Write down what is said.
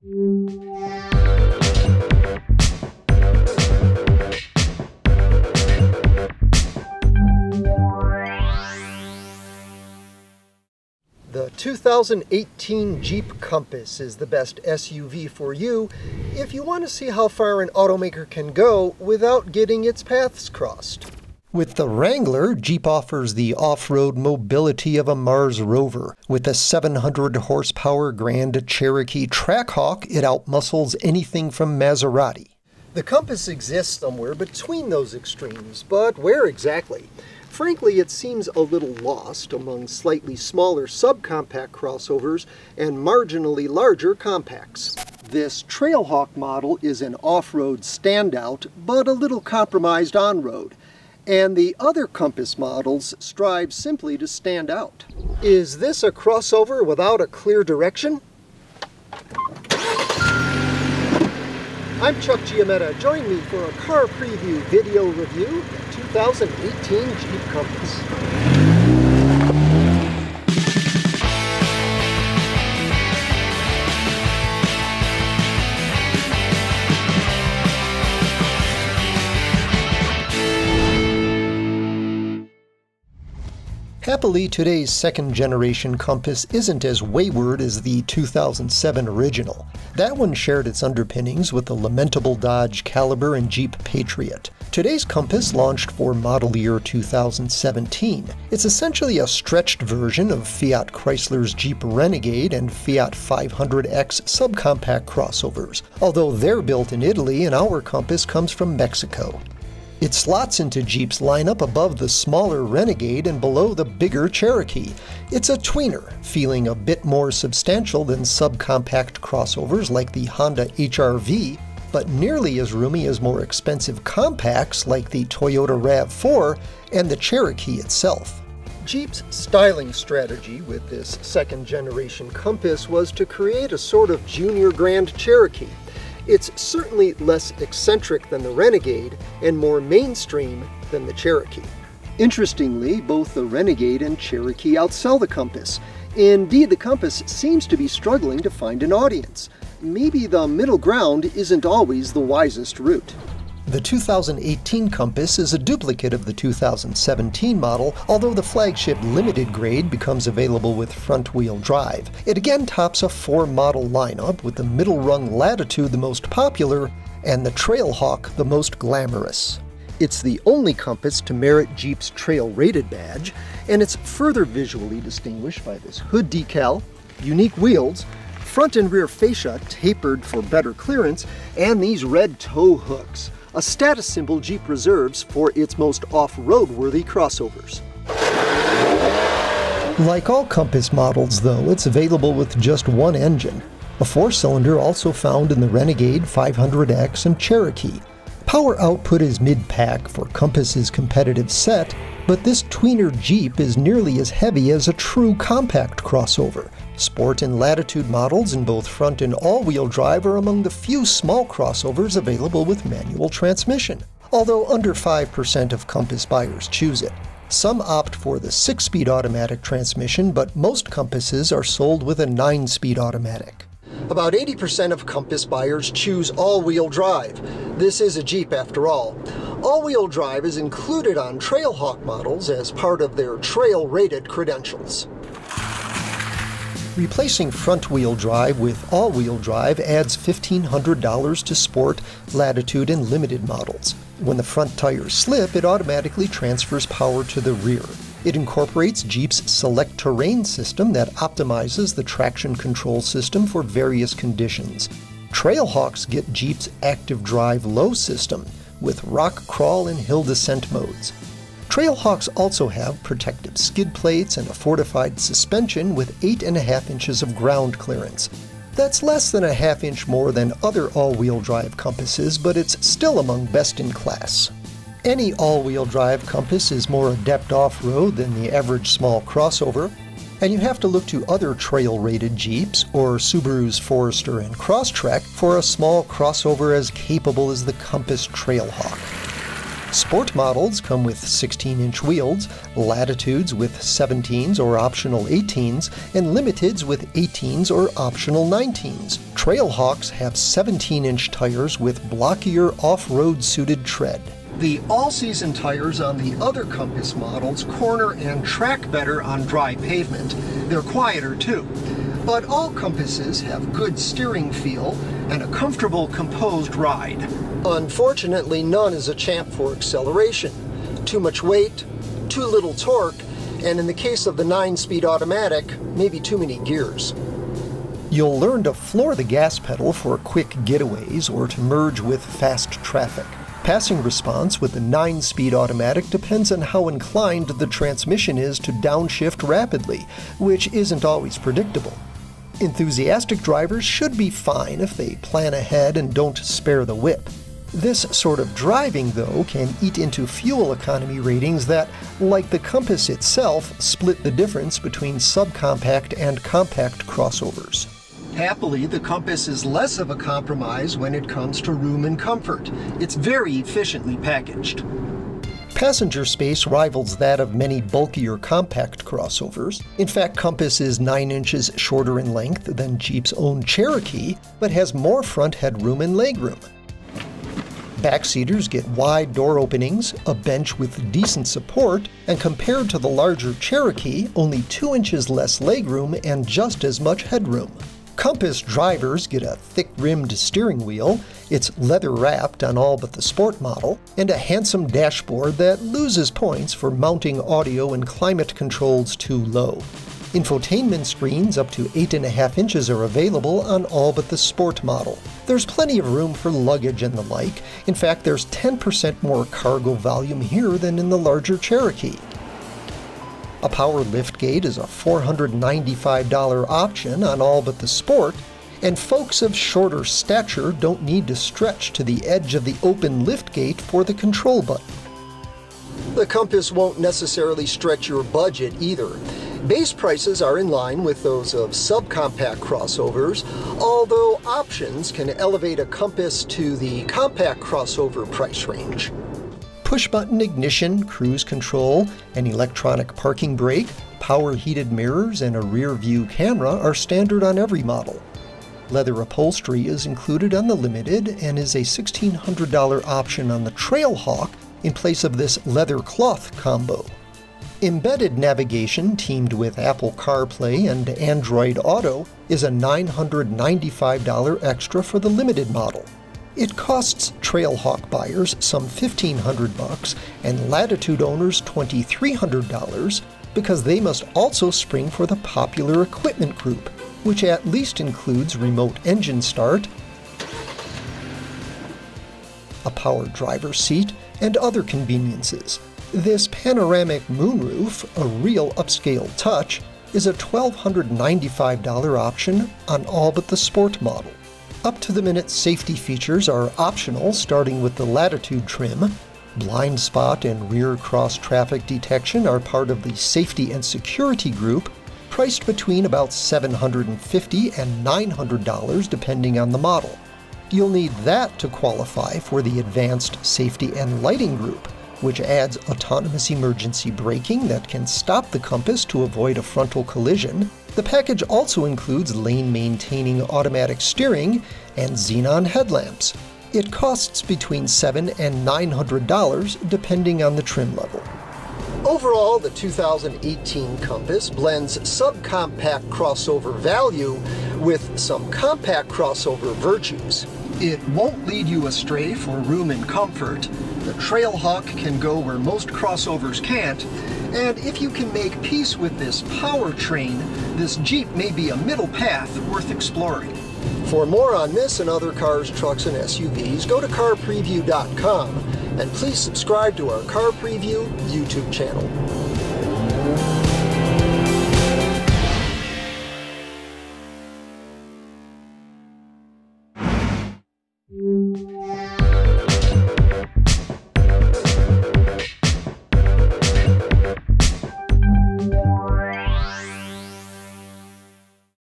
The 2018 Jeep Compass is the best SUV for you if you want to see how far an automaker can go without getting its paths crossed. With the Wrangler, Jeep offers the off-road mobility of a Mars rover. With the 700 horsepower Grand Cherokee Trackhawk, it outmuscles anything from Maserati. The Compass exists somewhere between those extremes, but where exactly? Frankly, it seems a little lost among slightly smaller subcompact crossovers and marginally larger compacts. This Trailhawk model is an off-road standout, but a little compromised on-road. And the other Compass models strive simply to stand out. Is this a crossover without a clear direction? I'm Chuck Giametta. Join me for a car preview video review of the 2018 Jeep Compass. Happily, today's second-generation Compass isn't as wayward as the 2007 original. That one shared its underpinnings with the lamentable Dodge Caliber and Jeep Patriot. Today's Compass launched for model year 2017. It's essentially a stretched version of Fiat Chrysler's Jeep Renegade and Fiat 500X subcompact crossovers, although they're built in Italy and our Compass comes from Mexico. It slots into Jeep's lineup above the smaller Renegade and below the bigger Cherokee. It's a tweener, feeling a bit more substantial than subcompact crossovers like the Honda HR-V, but nearly as roomy as more expensive compacts like the Toyota RAV4 and the Cherokee itself. Jeep's styling strategy with this second-generation Compass was to create a sort of junior Grand Cherokee. It's certainly less eccentric than the Renegade and more mainstream than the Cherokee. Interestingly, both the Renegade and Cherokee outsell the Compass. Indeed, the Compass seems to be struggling to find an audience. Maybe the middle ground isn't always the wisest route. The 2018 Compass is a duplicate of the 2017 model, although the flagship limited grade becomes available with front-wheel drive. It again tops a four-model lineup, with the middle-rung Latitude the most popular and the Trailhawk the most glamorous. It's the only Compass to merit Jeep's Trail Rated badge, and it's further visually distinguished by this hood decal, unique wheels, front and rear fascia tapered for better clearance, and these red tow hooks, a status symbol Jeep reserves for its most off-road-worthy crossovers. Like all Compass models, though, it's available with just one engine, a four-cylinder also found in the Renegade, 500X, and Cherokee. Power output is mid-pack for Compass's competitive set, but this tweener Jeep is nearly as heavy as a true compact crossover. Sport and Latitude models in both front and all-wheel drive are among the few small crossovers available with manual transmission, although under 5% of Compass buyers choose it. Some opt for the 6-speed automatic transmission, but most Compasses are sold with a 9-speed automatic. About 80% of Compass buyers choose all-wheel drive. This is a Jeep after all. All-wheel drive is included on Trailhawk models as part of their trail-rated credentials. Replacing front-wheel drive with all-wheel drive adds $1,500 to Sport, Latitude, and Limited models. When the front tires slip, it automatically transfers power to the rear. It incorporates Jeep's Select Terrain system that optimizes the traction control system for various conditions. Trailhawks get Jeep's Active Drive Low system with rock crawl and hill descent modes. Trailhawks also have protective skid plates and a fortified suspension with 8.5 inches of ground clearance. That's less than a half-inch more than other all-wheel drive Compasses, but it's still among best in class. Any all-wheel drive Compass is more adept off-road than the average small crossover, and you have to look to other trail-rated Jeeps or Subaru's Forester and Crosstrek for a small crossover as capable as the Compass Trailhawk. Sport models come with 16-inch wheels, Latitudes with 17s or optional 18s, and Limiteds with 18s or optional 19s. Trailhawks have 17-inch tires with blockier off-road suited tread. The all-season tires on the other Compass models corner and track better on dry pavement. They're quieter too. But all Compasses have good steering feel and a comfortable, composed ride. Unfortunately, none is a champ for acceleration. Too much weight, too little torque, and in the case of the 9-speed automatic, maybe too many gears. You'll learn to floor the gas pedal for quick getaways or to merge with fast traffic. Passing response with the 9-speed automatic depends on how inclined the transmission is to downshift rapidly, which isn't always predictable. Enthusiastic drivers should be fine if they plan ahead and don't spare the whip. This sort of driving, though, can eat into fuel economy ratings that, like the Compass itself, split the difference between subcompact and compact crossovers. Happily, the Compass is less of a compromise when it comes to room and comfort. It's very efficiently packaged. Passenger space rivals that of many bulkier compact crossovers. In fact, Compass is 9 inches shorter in length than Jeep's own Cherokee, but has more front headroom and legroom. Backseaters get wide door openings, a bench with decent support, and compared to the larger Cherokee, only 2 inches less legroom and just as much headroom. Compass drivers get a thick-rimmed steering wheel, it's leather-wrapped on all but the Sport model, and a handsome dashboard that loses points for mounting audio and climate controls too low. Infotainment screens up to 8.5 inches are available on all but the Sport model. There's plenty of room for luggage and the like. In fact, there's 10% more cargo volume here than in the larger Cherokee. A power liftgate is a $495 option on all but the Sport, and folks of shorter stature don't need to stretch to the edge of the open liftgate for the control button. The Compass won't necessarily stretch your budget either. Base prices are in line with those of subcompact crossovers, although options can elevate a Compass to the compact crossover price range. Push-button ignition, cruise control, an electronic parking brake, power heated mirrors, and a rear-view camera are standard on every model. Leather upholstery is included on the Limited and is a $1,600 option on the Trailhawk in place of this leather cloth combo. Embedded navigation teamed with Apple CarPlay and Android Auto is a $995 extra for the Limited model. It costs Trailhawk buyers some $1,500 and Latitude owners $2,300 because they must also spring for the popular equipment group, which at least includes remote engine start, a power driver's seat, and other conveniences. This panoramic moonroof, a real upscale touch, is a $1,295 option on all but the Sport model. Up-to-the-minute safety features are optional, starting with the Latitude trim. Blind spot and rear cross-traffic detection are part of the safety and security group, priced between about $750 and $900 depending on the model. You'll need that to qualify for the advanced safety and lighting group, which adds autonomous emergency braking that can stop the Compass to avoid a frontal collision. The package also includes lane-maintaining automatic steering and xenon headlamps. It costs between $700 and $900 depending on the trim level. Overall, the 2018 Compass blends subcompact crossover value with some compact crossover virtues. It won't lead you astray for room and comfort. The Trailhawk can go where most crossovers can't, and if you can make peace with this powertrain, this Jeep may be a middle path worth exploring. For more on this and other cars, trucks, and SUVs, go to CarPreview.com, and please subscribe to our Car Preview YouTube channel.